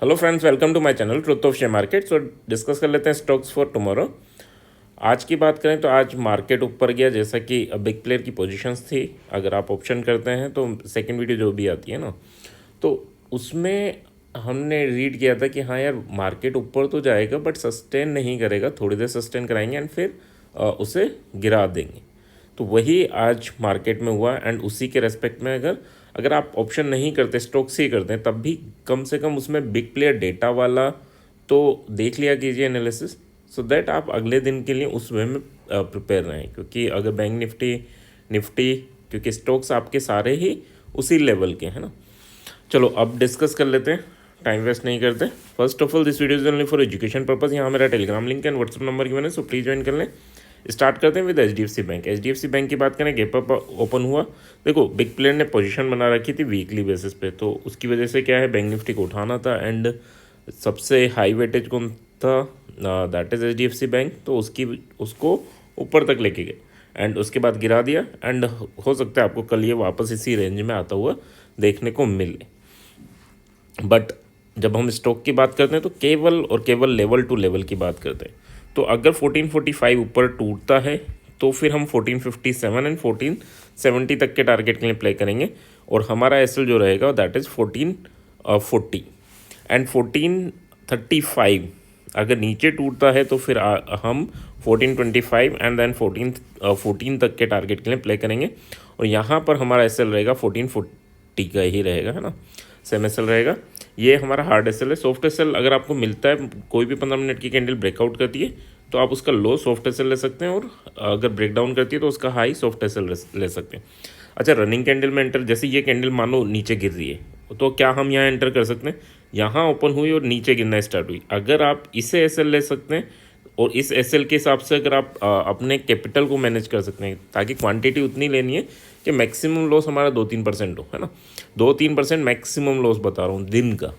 Hello friends, welcome to my channel truth of share market. So discuss कर लेते हैं stocks for tomorrow. आज की बात करें तो आज मार्केट ऊपर गया, जैसा कि बिग प्लेयर की पोजीशंस थी। अगर आप ऑप्शन करते हैं तो सेकंड वीडियो जो भी आती है ना, तो उसमें हमने रीड किया था कि हाँ यार, मार्केट ऊपर तो जाएगा बट सस्टेन नहीं करेगा, थोड़ी देर सस्टेन कराएंगे एंड फिर उसे गिरा देंगे। तो वही आज मार्केट में हुआ एंड उसी के रेस्पेक्ट में अगर अगर आप ऑप्शन नहीं करते, स्टॉक्स ही करते हैं, तब भी कम से कम उसमें बिग प्लेयर डेटा वाला तो देख लिया कीजिए एनालिसिस, सो दैट आप अगले दिन के लिए उस वे में प्रिपेयर रहें। क्योंकि अगर बैंक निफ्टी क्योंकि स्टॉक्स आपके सारे ही उसी लेवल के हैं ना। चलो अब डिस्कस कर लेते हैं, टाइम वेस्ट नहीं करते। First of all, this video is only for education purpose. यहाँ मेरा Telegram link and WhatsApp number given है, सो प्लीज़ ज्वाइन कर लें। स्टार्ट करते हैं with HDFC bank. HDFC bank की बात करें, गैप अप ओपन हुआ। देखो, बिग प्लेयर ने पोजीशन बना रखी थी वीकली बेसिस पे, तो उसकी वजह से क्या है, बैंक निफ्टी को उठाना था एंड सबसे हाई वेटेज कौन था, दैट इज़ HDFC बैंक। तो उसको ऊपर तक लेके गए एंड उसके बाद गिरा दिया एंड हो सकता है आपको कल ये वापस इसी रेंज में आता हुआ देखने को मिले। बट जब हम स्टॉक की बात करते हैं तो केवल लेवल टू लेवल की बात करते हैं। तो अगर 1445 ऊपर टूटता है तो फिर हम 1457 एंड 1470 तक के टारगेट के लिए प्ले करेंगे और हमारा एसएल जो रहेगा दैट इज़ 1440 एंड 1435। अगर नीचे टूटता है तो फिर हम 1425 एंड देन 14 तक के टारगेट के लिए प्ले करेंगे और यहाँ पर हमारा एसएल रहेगा 1440 का ही रहेगा, है ना, सेम एसएल रहेगा। ये हमारा हार्ड एसएल है। सॉफ्ट एसएल अगर आपको मिलता है, कोई भी 15 मिनट की कैंडल ब्रेकआउट करती है तो आप उसका लो सॉफ्ट एसएल ले सकते हैं और अगर ब्रेक डाउन करती है तो उसका हाई सॉफ्ट एसएल ले सकते हैं। अच्छा, रनिंग कैंडल में एंटर, जैसे ये कैंडल मानो नीचे गिर रही है तो क्या हम यहाँ एंटर कर सकते हैं? यहाँ ओपन हुई और नीचे गिरना स्टार्ट हुई, अगर आप इसे एसएल ले सकते हैं और इस एसएल के हिसाब से अगर आप अपने कैपिटल को मैनेज कर सकते हैं, ताकि क्वांटिटी उतनी लेनी है कि मैक्सिमम लॉस हमारा 2-3% हो, है ना। 2-3% मैक्सिमम लॉस बता रहा हूँ दिन का।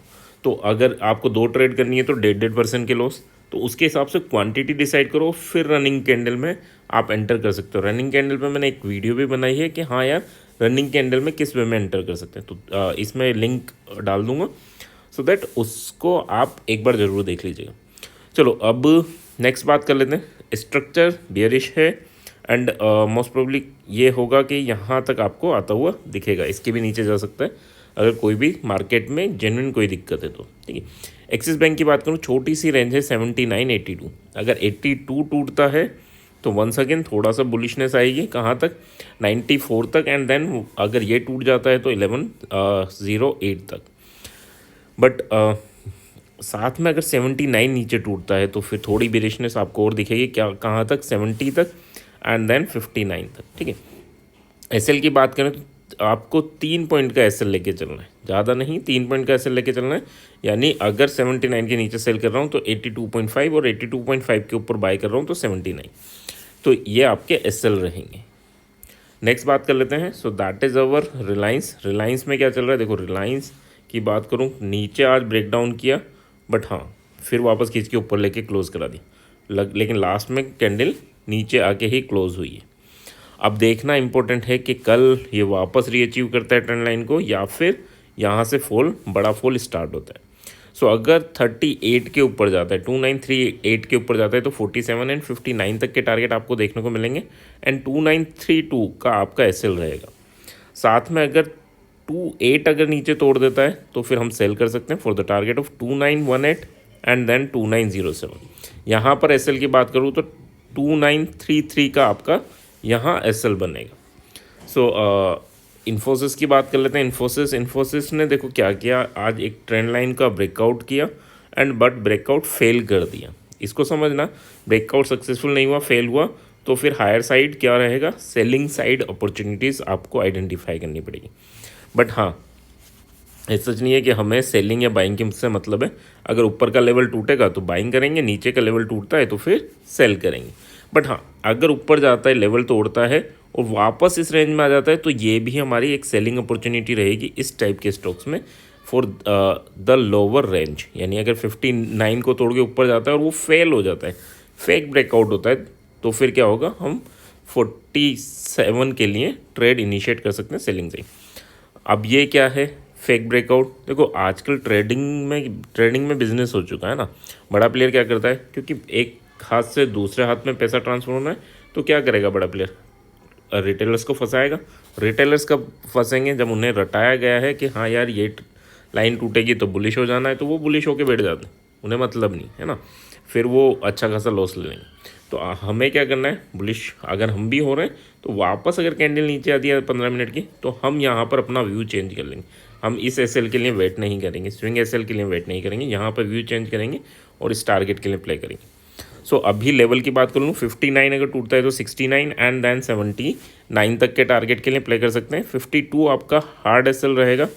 तो अगर आपको 2 ट्रेड करनी है तो 1.5% के लॉस, तो उसके हिसाब से क्वांटिटी डिसाइड करो, फिर रनिंग कैंडल में आप एंटर कर सकते हो। रनिंग कैंडल पे मैंने एक वीडियो भी बनाई है कि हाँ यार, रनिंग कैंडल में किस वे में एंटर कर सकते हैं, तो इसमें लिंक डाल दूंगा सो दैट उसको आप एक बार ज़रूर देख लीजिएगा। चलो अब नेक्स्ट बात कर लेते हैं। स्ट्रक्चर बियरिश है एंड मोस्ट प्रोबेबली ये होगा कि यहाँ तक आपको आता हुआ दिखेगा, इसके भी नीचे जा सकता है अगर कोई भी मार्केट में जेन्युइन कोई दिक्कत है तो, ठीक है। एक्सिस बैंक की बात करूँ, छोटी सी रेंज है 79-82। अगर 82 टूटता है तो वंस अगेन थोड़ा सा बुलिशनेस आएगी, कहाँ तक, 94 तक एंड देन अगर ये टूट जाता है तो 1108 तक। बट साथ में अगर 79 नीचे टूटता है तो फिर थोड़ी बेरिशनेस आपको और दिखेगी, क्या, कहाँ तक, 70 तक एंड देन 59 तक, ठीक है। एसएल की बात करें तो आपको 3 पॉइंट का एसएल लेके चलना है, ज़्यादा नहीं, 3 पॉइंट का एसएल लेके चलना है। यानी अगर 79 के नीचे सेल कर रहा हूँ तो 82.5 और 82.5 के ऊपर बाय कर रहा हूँ तो 79, तो ये आपके एसएल रहेंगे। नेक्स्ट बात कर लेते हैं। So that is our Reliance में क्या चल रहा है। देखो, रिलायंस की बात करूँ, नीचे आज ब्रेक डाउन किया बट हाँ फिर वापस खींच के ऊपर लेके क्लोज करा दी, लेकिन लास्ट में कैंडल नीचे आके ही क्लोज हुई है। अब देखना इंपॉर्टेंट है कि कल ये वापस रीअचीव करता है ट्रेंड लाइन को या फिर यहाँ से बड़ा फॉल स्टार्ट होता है। सो अगर 38 के ऊपर जाता है, 2938 के ऊपर जाता है तो 47 एंड 59 तक के टारगेट आपको देखने को मिलेंगे एंड 2932 का आपका एसएल रहेगा। साथ में अगर 28 अगर नीचे तोड़ देता है तो फिर हम सेल कर सकते हैं for the target of 2918 and then 2907। यहाँ पर एसएल की बात करूँ तो 2933 का आपका यहाँ एसएल बनेगा। सो इन्फोसिस की बात कर लेते हैं। इन्फोसिस ने देखो क्या किया, आज एक ट्रेंड लाइन का ब्रेकआउट किया एंड बट ब्रेकआउट फेल कर दिया। इसको समझना, ब्रेकआउट सक्सेसफुल नहीं हुआ, फेल हुआ, तो फिर हायर साइड क्या रहेगा, सेलिंग साइड अपॉर्चुनिटीज़ आपको आइडेंटिफाई करनी पड़ेगी। बट हाँ, ऐसा सच नहीं है कि हमें सेलिंग या बाइंग की से मतलब है। अगर ऊपर का लेवल टूटेगा तो बाइंग करेंगे, नीचे का लेवल टूटता है तो फिर सेल करेंगे। बट हाँ, अगर ऊपर जाता है, लेवल तोड़ता है और वापस इस रेंज में आ जाता है तो ये भी हमारी एक सेलिंग अपॉर्चुनिटी रहेगी इस टाइप के स्टॉक्स में फॉर द लोअर रेंज। यानी अगर 59 को तोड़ के ऊपर जाता है और वो फेल हो जाता है, फेक ब्रेकआउट होता है, तो फिर क्या होगा, हम 47 के लिए ट्रेड इनिशिएट कर सकते हैं सेलिंग से। अब ये क्या है, फेक ब्रेकआउट। देखो आजकल ट्रेडिंग में बिजनेस हो चुका है ना। बड़ा प्लेयर क्या करता है, क्योंकि एक हाथ से दूसरे हाथ में पैसा ट्रांसफर होना है, तो क्या करेगा बड़ा प्लेयर, रिटेलर्स को फंसाएगा। रिटेलर्स कब फंसेंगे, जब उन्हें रटाया गया है कि हाँ यार ये लाइन टूटेगी तो बुलिश हो जाना है, तो वो बुलिश होकर बैठ जाते हैं, उन्हें मतलब नहीं है ना, फिर वो अच्छा खासा लॉस ले लेंगे। तो हमें क्या करना है, बुलिश अगर हम भी हो रहे हैं तो वापस अगर कैंडल नीचे आती है 15 मिनट की, तो हम यहाँ पर अपना व्यू चेंज कर लेंगे। हम इस एसएल के लिए वेट नहीं करेंगे, स्विंग एसएल के लिए वेट नहीं करेंगे, यहाँ पर व्यू चेंज करेंगे और इस टारगेट के लिए प्ले करेंगे। सो अभी लेवल की बात करूँ, 59 अगर टूटता है तो 69 एंड देन 79 तक के टारगेट के लिए प्ले कर सकते हैं। 52 आपका हार्ड एसएल रहेगा,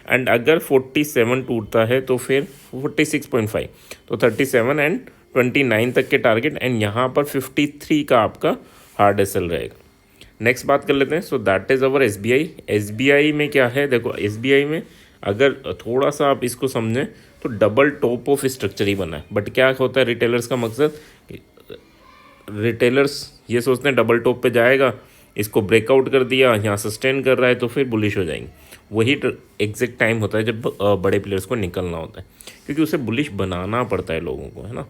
एंड अगर 47 टूटता है तो फिर 46.5, तो 37 एंड 29 तक के टारगेट, एंड यहाँ पर 53 का आपका हार्ड एसएल रहेगा। नेक्स्ट बात कर लेते हैं। So that is our SBI. SBI में क्या है, देखो एसबीआई में अगर थोड़ा सा आप इसको समझें तो डबल टॉप ऑफ स्ट्रक्चर ही बना है। बट क्या होता है रिटेलर्स का मकसद, रिटेलर्स ये सोचते हैं डबल टॉप पे जाएगा, इसको ब्रेकआउट कर दिया, यहाँ सस्टेन कर रहा है तो फिर बुलिश हो जाएंगे। वही एग्जैक्ट टाइम होता है जब बड़े प्लेयर्स को निकलना होता है, क्योंकि उसे बुलिश बनाना पड़ता है लोगों को, है ना।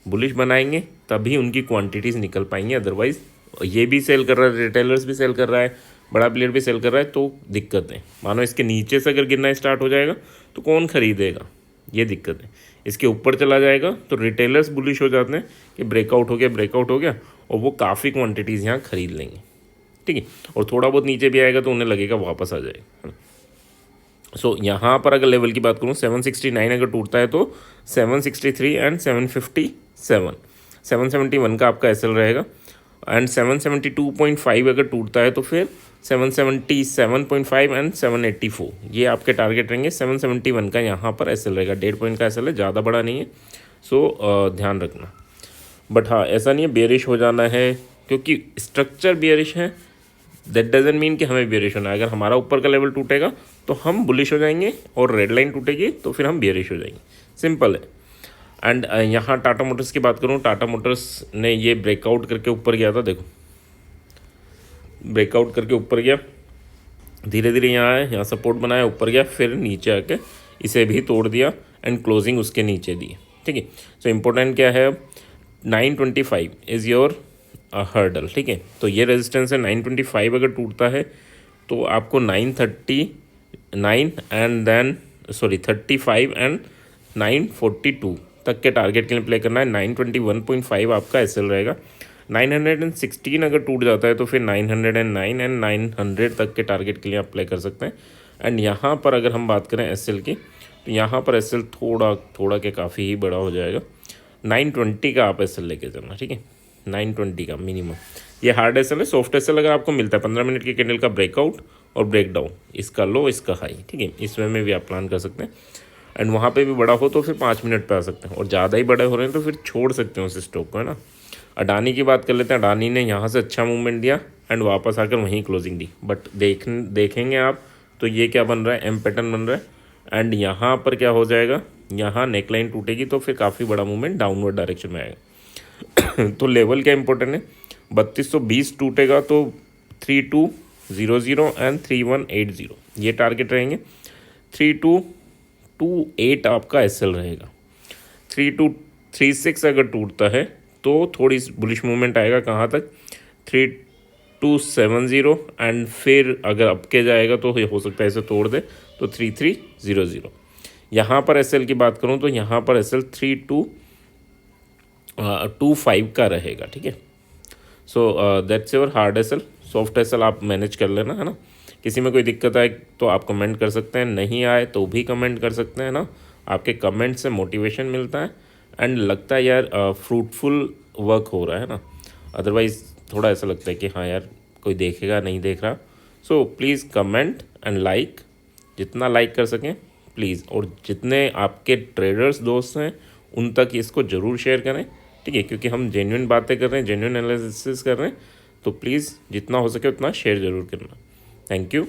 बुलिश बनाएंगे तभी उनकी क्वांटिटीज़ निकल पाएंगी, अदरवाइज़ ये भी सेल कर रहा है, रिटेलर्स भी सेल कर रहा है, बड़ा प्लेयर भी सेल कर रहा है, तो दिक्कत है। मानो इसके नीचे से अगर गिरना स्टार्ट हो जाएगा तो कौन खरीदेगा, ये दिक्कत है। इसके ऊपर चला जाएगा तो रिटेलर्स बुलिश हो जाते हैं कि ब्रेकआउट हो गया, और वो काफ़ी क्वांटिटीज़ यहाँ खरीद लेंगे, ठीक है। और थोड़ा बहुत नीचे भी आएगा तो उन्हें लगेगा वापस आ जाएगा। सो यहाँ पर अगर लेवल की बात करूँ, 769 अगर टूटता है तो 763 एंड 757, 771 का आपका एसएल रहेगा, एंड 772.5 अगर टूटता है तो फिर 777.5 एंड 784 ये आपके टारगेट रहेंगे। 771 का यहाँ पर एसएल रहेगा, 1.5 पॉइंट का एसएल है, ज़्यादा बड़ा नहीं है, सो ध्यान रखना। बट हाँ, ऐसा नहीं है बेरिश हो जाना है, क्योंकि स्ट्रक्चर बेरिश है, दैट डजंट मीन कि हमें बेरिश होना है। अगर हमारा ऊपर का लेवल टूटेगा तो हम बुलिश हो जाएंगे, और रेड लाइन टूटेगी तो फिर हम बेरिश हो जाएंगे, सिंपल है। एंड यहाँ टाटा मोटर्स की बात करूँ, टाटा मोटर्स ने ये ब्रेकआउट करके ऊपर गया था, देखो ब्रेकआउट करके ऊपर गया, धीरे धीरे यहाँ आया, यहाँ सपोर्ट बनाया, ऊपर गया, फिर नीचे आके इसे भी तोड़ दिया एंड क्लोजिंग उसके नीचे दी, ठीक है। सो इम्पोर्टेंट क्या है, 925 इज़ योर हर्डल, ठीक है। तो ये रेजिस्टेंस है, 925 अगर टूटता है तो आपको 939 एंड देन 35 एंड 942 तक के टारगेट के लिए प्ले करना है। 921.5 आपका एसएल रहेगा। 916 अगर टूट जाता है तो फिर 909 एंड 900 तक के टारगेट के लिए आप प्ले कर सकते हैं। एंड यहाँ पर अगर हम बात करें एसएल की, तो यहाँ पर एसएल थोड़ा के काफ़ी ही बड़ा हो जाएगा। 920 का आप एसएल लेके चलना, ठीक है, 920 का मिनिमम। ये हार्ड एसएल है। सॉफ्ट एसएल अगर आपको मिलता है 15 मिनट की कैंडल का ब्रेकआउट और ब्रेकडाउन, इसका लो इसका हाई, ठीक है, इस वे में भी आप प्लान कर सकते हैं। एंड वहाँ पे भी बड़ा हो तो फिर 5 मिनट पे आ सकते हैं, और ज़्यादा ही बड़े हो रहे हैं तो फिर छोड़ सकते हैं उस स्टॉक को, है ना। अडानी की बात कर लेते हैं। अडानी ने यहाँ से अच्छा मूवमेंट दिया एंड वापस आकर वहीं क्लोजिंग दी, बट देखेंगे आप तो ये क्या बन रहा है, एम पैटर्न बन रहा है। एंड यहाँ पर क्या हो जाएगा, यहाँ नेकलाइन टूटेगी तो फिर काफ़ी बड़ा मूवमेंट डाउनवर्ड डायरेक्शन में आएगा। तो लेवल क्या इंपॉर्टेंट है, 3220 टूटेगा तो 3200 एंड 3180 ये टारगेट रहेंगे। 3228 आपका एसएल रहेगा। 3236 अगर टूटता है तो थोड़ी बुलिश मूवमेंट आएगा, कहाँ तक, 3270 एंड फिर अगर अप के जाएगा तो हो सकता है इसे तोड़ दे तो 3300। यहाँ पर एसएल की बात करूँ तो यहाँ पर एसएल 3225 का रहेगा, ठीक है। So that's your hard SL. Soft SL आप मैनेज कर लेना, है ना। किसी में कोई दिक्कत आए तो आप कमेंट कर सकते हैं, नहीं आए तो भी कमेंट कर सकते हैं ना। आपके कमेंट से मोटिवेशन मिलता है एंड लगता है यार फ्रूटफुल वर्क हो रहा है ना। अदरवाइज़ थोड़ा ऐसा लगता है कि हाँ यार कोई देखेगा नहीं देख रहा। So please comment and like, जितना लाइक कर सकें प्लीज़, और जितने आपके ट्रेडर्स दोस्त हैं उन तक इसको ज़रूर शेयर करें, ठीक है, क्योंकि हम जेन्युइन बातें कर रहे हैं, जेन्युइन एनालिसिस कर रहे हैं, तो प्लीज़ जितना हो सके उतना शेयर ज़रूर करना। Thank you.